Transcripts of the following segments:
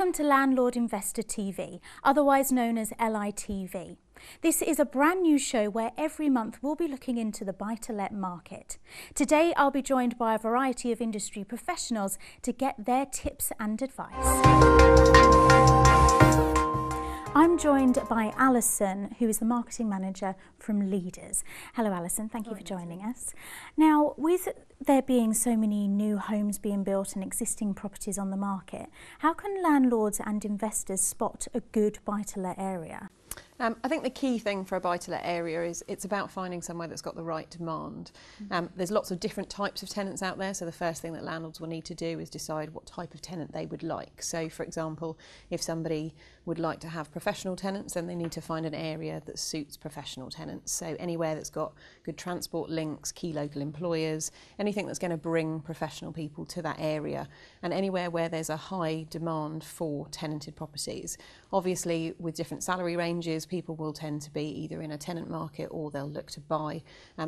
Welcome to Landlord Investor TV, otherwise known as LITV. This is a brand new show where every month we'll be looking into the buy-to-let market. Today I'll be joined by a variety of industry professionals to get their tips and advice. I'm joined by Alison, who is the marketing manager from Leaders. Hello Alison, thank you for joining us. Now, with there being so many new homes being built and existing properties on the market, how can landlords and investors spot a good buy-to-let area? I think the key thing for a buy-to-let area is it's about finding somewhere that's got the right demand. There's lots of different types of tenants out there, so the first thing that landlords will need to do is decide what type of tenant they would like. So for example, if somebody would like to have professional tenants, then they need to find an area that suits professional tenants. So anywhere that's got good transport links, key local employers, anything that's going to bring professional people to that area, and anywhere where there's a high demand for tenanted properties. Obviously, with different salary ranges, people will tend to be either in a tenant market or they'll look to buy.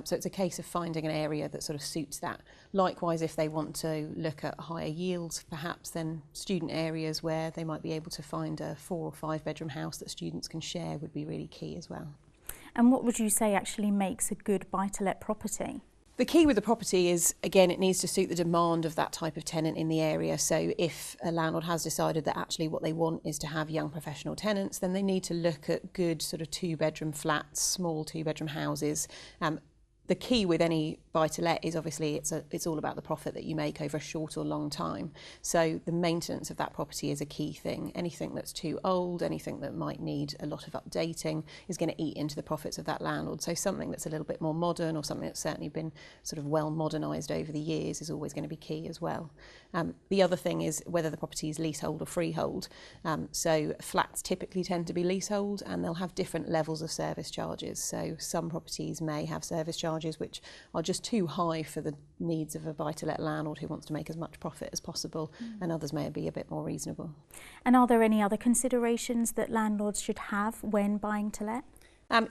So it's a case of finding an area that sort of suits that. Likewise, if they want to look at higher yields, perhaps then student areas where they might be able to find a 4 or 5 bedroom house that students can share would be really key as well. And what would you say actually makes a good buy-to-let property? The key with the property is, again, it needs to suit the demand of that type of tenant in the area. So if a landlord has decided that actually what they want is to have young professional tenants, then they need to look at good sort of 2-bedroom flats, small 2-bedroom houses. The key with any buy-to-let is obviously it's all about the profit that you make over a short or long time. So the maintenance of that property is a key thing. Anything that's too old, anything that might need a lot of updating is going to eat into the profits of that landlord. So something that's a little bit more modern or something that's certainly been sort of well modernised over the years is always going to be key as well. The other thing is whether the property is leasehold or freehold. So flats typically tend to be leasehold and they'll have different levels of service charges. So some properties may have service charges which are just too high for the needs of a buy-to-let landlord who wants to make as much profit as possible, and others may be a bit more reasonable. And are there any other considerations that landlords should have when buying to let?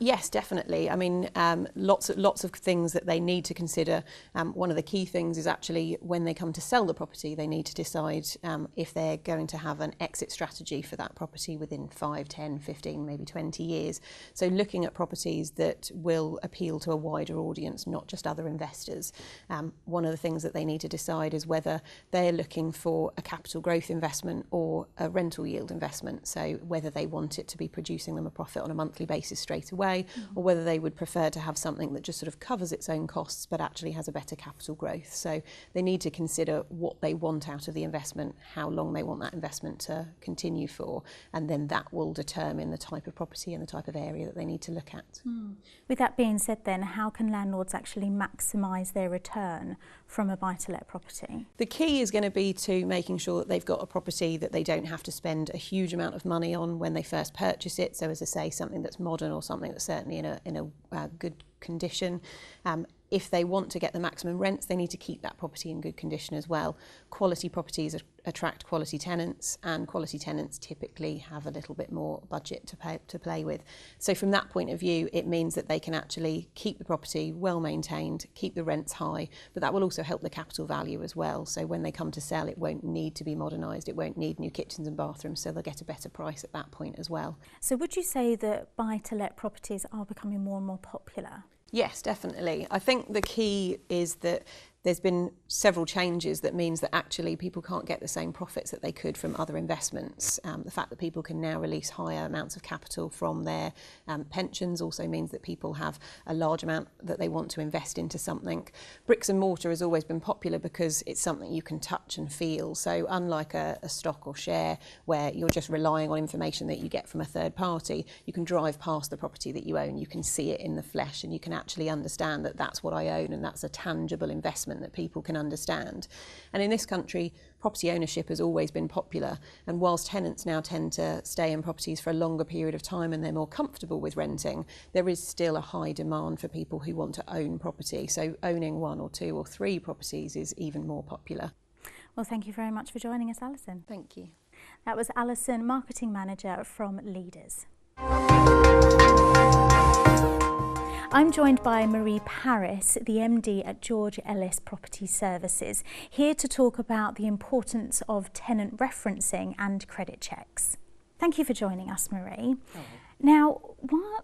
Yes, definitely. I mean, lots of things that they need to consider. One of the key things is actually when they come to sell the property, they need to decide if they're going to have an exit strategy for that property within 5, 10, 15, maybe 20 years. So looking at properties that will appeal to a wider audience, not just other investors. One of the things that they need to decide is whether they're looking for a capital growth investment or a rental yield investment. So whether they want it to be producing them a profit on a monthly basis straight away, or whether they would prefer to have something that just sort of covers its own costs but actually has a better capital growth. So they need to consider what they want out of the investment, how long they want that investment to continue for, and then that will determine the type of property and the type of area that they need to look at. With that being said then, how can landlords actually maximise their return from a buy-to-let property? The key is going to be to making sure that they've got a property that they don't have to spend a huge amount of money on when they first purchase it. So as I say, something that's modern or something that's certainly in a good condition. If they want to get the maximum rents, they need to keep that property in good condition as well. Quality properties attract quality tenants, and quality tenants typically have a little bit more budget to play with. So from that point of view, it means that they can actually keep the property well maintained, keep the rents high, but that will also help the capital value as well. So when they come to sell, it won't need to be modernised, it won't need new kitchens and bathrooms, so they'll get a better price at that point as well. So would you say that buy-to-let properties are becoming more and more popular? Yes, definitely. I think the key is that there's been several changes that means that actually people can't get the same profits that they could from other investments. The fact that people can now release higher amounts of capital from their pensions also means that people have a large amount that they want to invest into something. Bricks and mortar has always been popular because it's something you can touch and feel. So unlike a stock or share where you're just relying on information that you get from a third party, you can drive past the property that you own, you can see it in the flesh, and you can actually understand that that's what I own and that's a tangible investment that people can understand. And in this country, property ownership has always been popular, and whilst tenants now tend to stay in properties for a longer period of time and they're more comfortable with renting, there is still a high demand for people who want to own property. So owning 1 or 2 or 3 properties is even more popular. Well, thank you very much for joining us, Alison. Thank you. That was Alison, Marketing Manager from Leaders. I'm joined by Marie Paris, the MD at George Ellis Property Services, here to talk about the importance of tenant referencing and credit checks. Thank you for joining us, Marie. Oh. Now,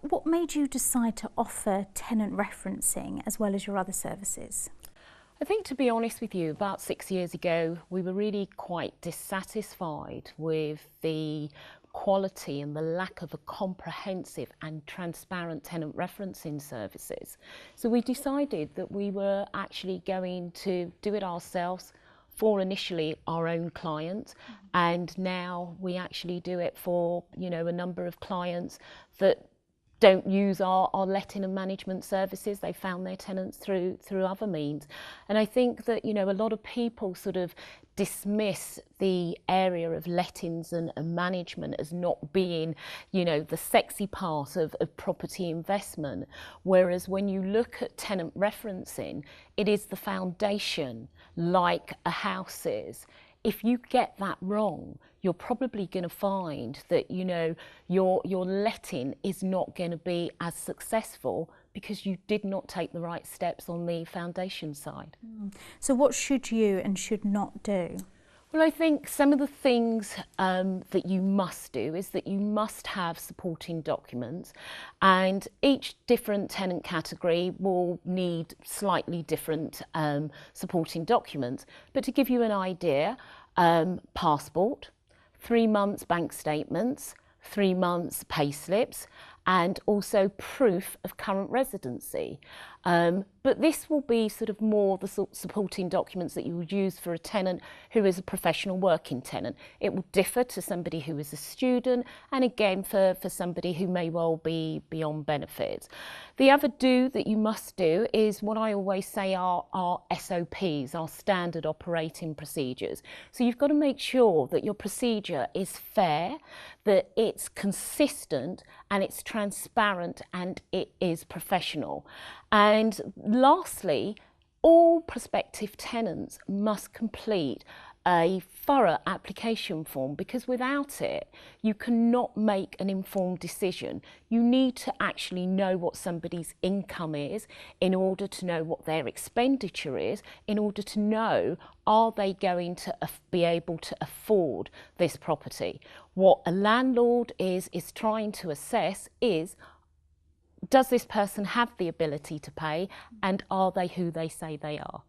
what made you decide to offer tenant referencing as well as your other services? I think, to be honest with you, about 6 years ago, we were really quite dissatisfied with the quality and the lack of a comprehensive and transparent tenant referencing services. So we decided that we were actually going to do it ourselves for initially our own clients, and now we actually do it for, you know, a number of clients that don't use our letting and management services. They found their tenants through other means. And I think that, you know, a lot of people sort of dismiss the area of lettings and management as not being, you know, the sexy part of property investment. Whereas when you look at tenant referencing, it is the foundation, like a house is. If you get that wrong, you're probably going to find that, you know, your letting is not going to be as successful because you did not take the right steps on the foundation side. So what should you and should not do? Well, I think some of the things that you must do is that you must have supporting documents, and each different tenant category will need slightly different supporting documents. But to give you an idea, passport, 3 months bank statements, 3 months pay slips, and also proof of current residency. But this will be sort of more the supporting documents that you would use for a tenant who is a professional working tenant. It will differ to somebody who is a student, and again for somebody who may well be on benefits. The other do that you must do is what I always say are our SOPs, our standard operating procedures. So you've got to make sure that your procedure is fair, that it's consistent, and it's transparent, and it is professional. And lastly, all prospective tenants must complete a thorough application form, because without it, you cannot make an informed decision. You need to actually know what somebody's income is in order to know what their expenditure is, in order to know, are they going to be able to afford this property? What a landlord is trying to assess is, does this person have the ability to pay, and are they who they say they are?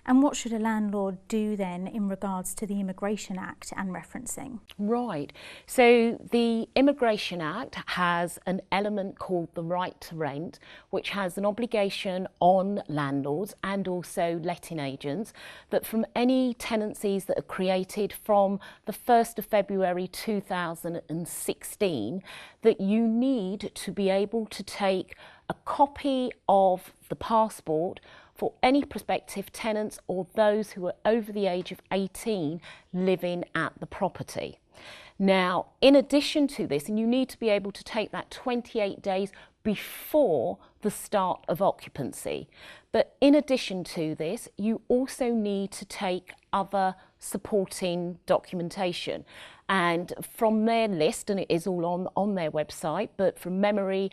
And what should a landlord do then in regards to the Immigration Act and referencing? Right. So the Immigration Act has an element called the right to rent, which has an obligation on landlords and also letting agents that from any tenancies that are created from the 1st of February 2016, that you need to be able to take a copy of the passport for any prospective tenants or those who are over the age of 18 living at the property. Now, in addition to this, and you need to be able to take that 28 days before the start of occupancy. But in addition to this, you also need to take other supporting documentation. And from their list, and it is all on their website, but from memory,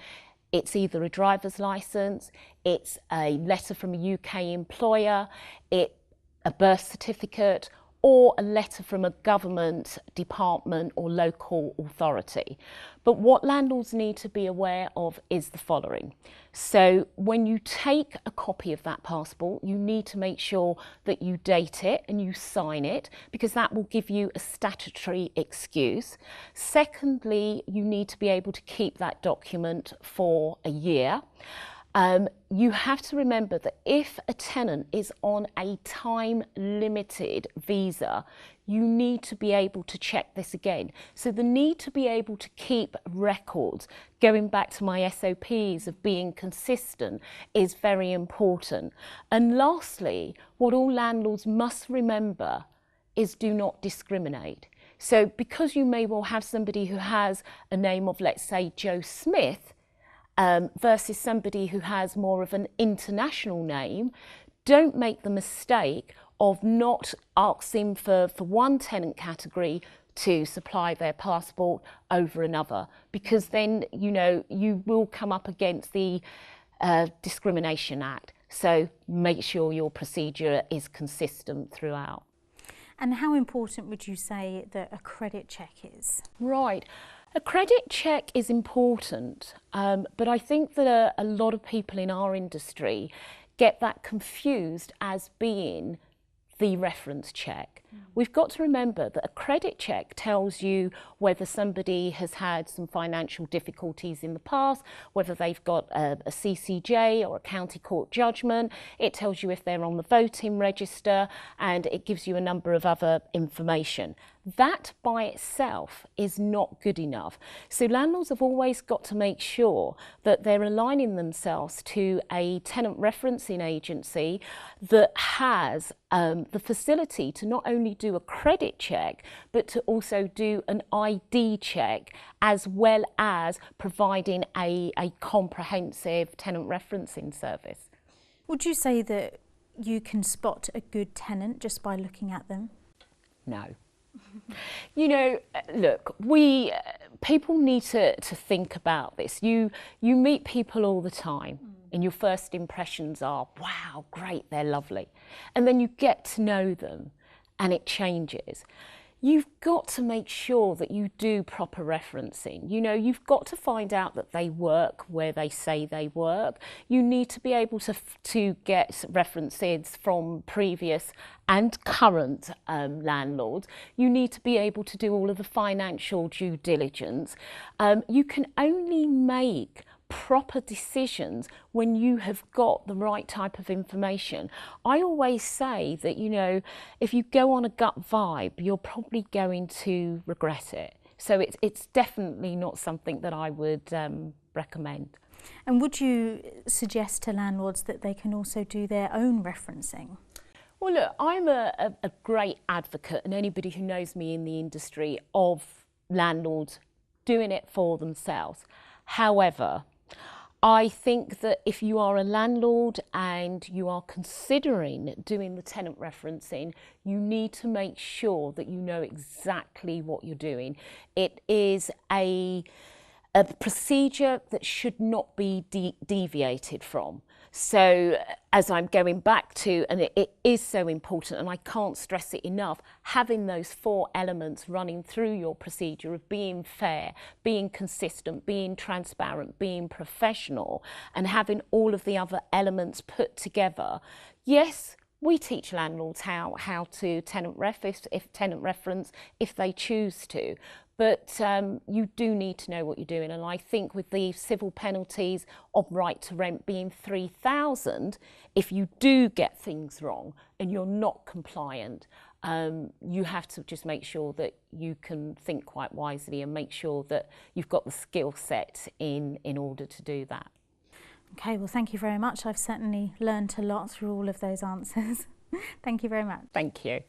it's either a driver's licence, it's a letter from a UK employer, a birth certificate, or a letter from a government department or local authority. But what landlords need to be aware of is the following. So when you take a copy of that passport, you need to make sure that you date it and you sign it, because that will give you a statutory excuse. Secondly, you need to be able to keep that document for a year. You have to remember that if a tenant is on a time-limited visa, you need to be able to check this again. So the need to be able to keep records, going back to my SOPs of being consistent, is very important. And lastly, what all landlords must remember is do not discriminate. So because you may well have somebody who has a name of, let's say, Joe Smith, versus somebody who has more of an international name, don't make the mistake of not asking for one tenant category to supply their passport over another, because then, you know, you will come up against the Discrimination Act. So make sure your procedure is consistent throughout. And how important would you say that a credit check is? Right. A credit check is important, but I think that a lot of people in our industry get that confused as being the reference check. We've got to remember that a credit check tells you whether somebody has had some financial difficulties in the past, whether they've got a CCJ or a county court judgment. It tells you if they're on the voting register, and it gives you a number of other information. That by itself is not good enough. So landlords have always got to make sure that they're aligning themselves to a tenant referencing agency that has the facility to not only do a credit check, but to also do an ID check, as well as providing a comprehensive tenant referencing service. Would you say that you can spot a good tenant just by looking at them? No. You know, look, people need to think about this. You meet people all the time, and your first impressions are, wow, great, they're lovely. And then you get to know them, and it changes. You've got to make sure that you do proper referencing. You know, you've got to find out that they work where they say they work. You need to be able to get references from previous and current landlords. You need to be able to do all of the financial due diligence. You can only make proper decisions when you have got the right type of information. I always say that, you know, if you go on a gut vibe, you're probably going to regret it. So it's definitely not something that I would recommend. And would you suggest to landlords that they can also do their own referencing? Well, look, I'm a great advocate, and anybody who knows me in the industry, of landlords doing it for themselves. However, I think that if you are a landlord and you are considering doing the tenant referencing, you need to make sure that you know exactly what you're doing. It is a procedure that should not be deviated from. So as I'm going back to, and it is so important, and I can't stress it enough, having those 4 elements running through your procedure of being fair, being consistent, being transparent, being professional, and having all of the other elements put together. Yes, we teach landlords how to tenant reference if they choose to. But you do need to know what you're doing. And I think with the civil penalties of right to rent being £3,000, if you do get things wrong and you're not compliant, you have to just make sure that you can think quite wisely and make sure that you've got the skill set in order to do that. Okay, well, thank you very much. I've certainly learned a lot through all of those answers. Thank you very much. Thank you.